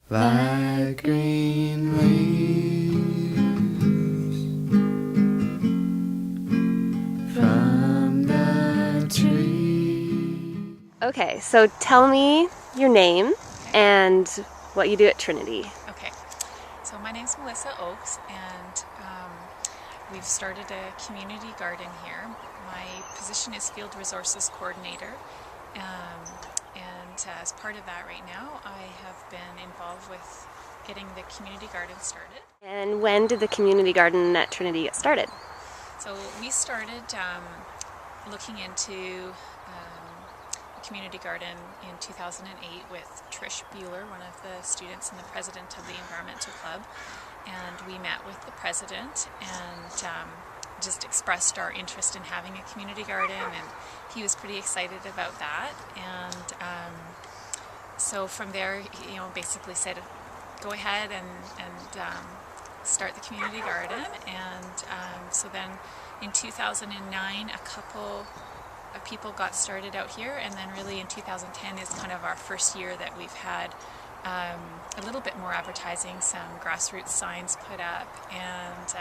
like green leaves from the tree. Okay, so tell me your name and what you do at Trinity. Okay, so my name's Melissa Oakes, and we've started a community garden here. My position is Field Resources Coordinator, and as part of that right now, I have been involved with getting the community garden started. And when did the community garden at Trinity get started? So we started looking into a community garden in 2008 with Trish Bueller, one of the students and the president of the Environmental Club. And we met with the president and just expressed our interest in having a community garden, and he was pretty excited about that. And so from there, basically said, go ahead and start the community garden. And so then in 2009, a couple of people got started out here, and then really in 2010 is kind of our first year that we've had a little bit more advertising, some grassroots signs put up, and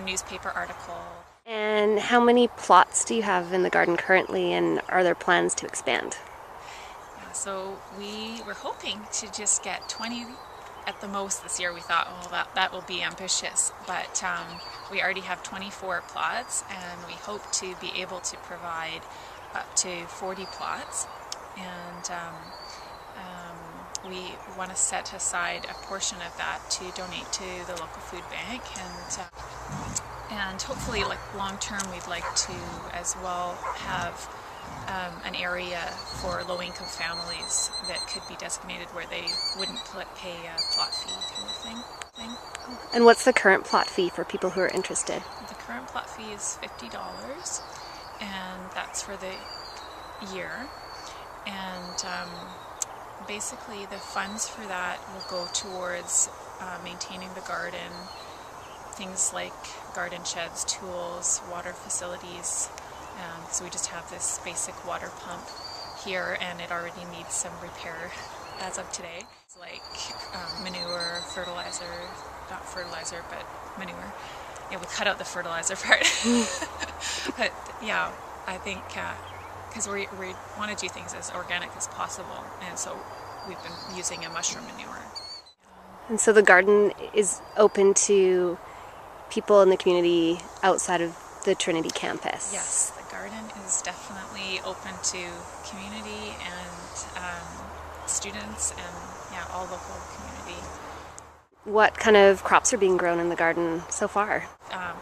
newspaper article. And how many plots do you have in the garden currently, and are there plans to expand? Yeah, so we were hoping to just get 20 at the most this year. We thought, well, that will be ambitious, but we already have 24 plots, and we hope to be able to provide up to 40 plots. And we want to set aside a portion of that to donate to the local food bank, and hopefully, like long term, we'd like to as well have an area for low-income families that could be designated where they wouldn't pay a plot fee kind of thing. And what's the current plot fee for people who are interested? The current plot fee is $50, and that's for the year. And basically the funds for that will go towards maintaining the garden, things like garden sheds, tools, water facilities. So we just have this basic water pump here, and it already needs some repair as of today. It's like manure, fertilizer, not fertilizer, but manure. Yeah, we cut out the fertilizer part. But yeah, I think because we want to do things as organic as possible, and so we've been using a mushroom manure. And so the garden is open to people in the community outside of the Trinity campus? Yes, the garden is definitely open to community and students and all local community. What kind of crops are being grown in the garden so far?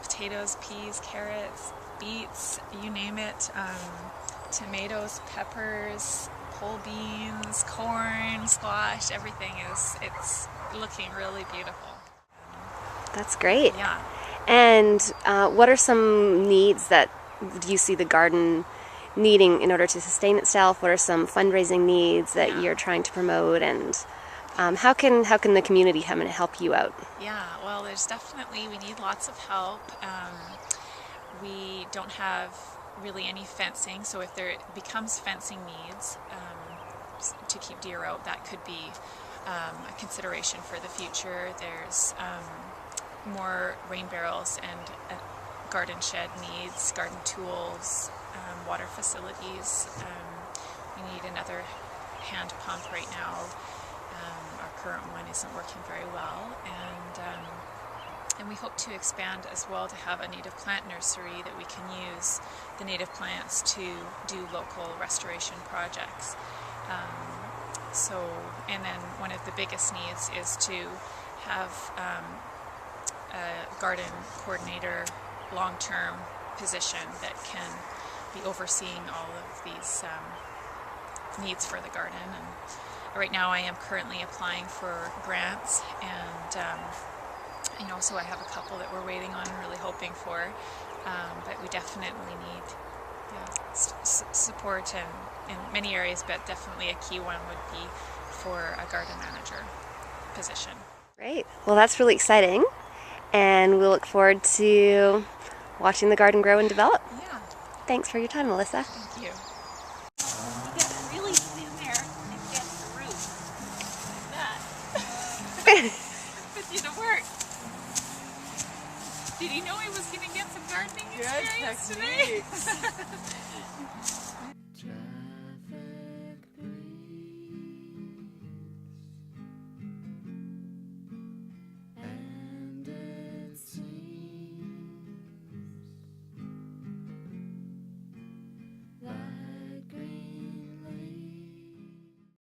Potatoes, peas, carrots, beets, you name it. Tomatoes, peppers, pole beans, corn, squash, everything it's looking really beautiful. That's great. Yeah. And what are some needs that you see the garden needing in order to sustain itself? What are some fundraising needs that you're trying to promote, and how can the community come and help you out? Yeah, well, we need lots of help. We don't have really any fencing, so if there becomes fencing needs to keep deer out, that could be a consideration for the future. There's more rain barrels and garden shed needs, garden tools, water facilities. We need another hand pump right now. Our current one isn't working very well, and we hope to expand as well to have a native plant nursery that we can use the native plants to do local restoration projects. And then one of the biggest needs is to have a garden coordinator long-term position that can be overseeing all of these needs for the garden. And right now I am currently applying for grants, and so I have a couple that we're waiting on and really hoping for, but we definitely need support in many areas, but definitely a key one would be for a garden manager position. Great. Well, that's really exciting, and we'll look forward to watching the garden grow and develop. Yeah. Thanks for your time, Melissa. Thank you. Get really in there and get the root like that. Put you to work. Did he know he was going to get some gardening experience today?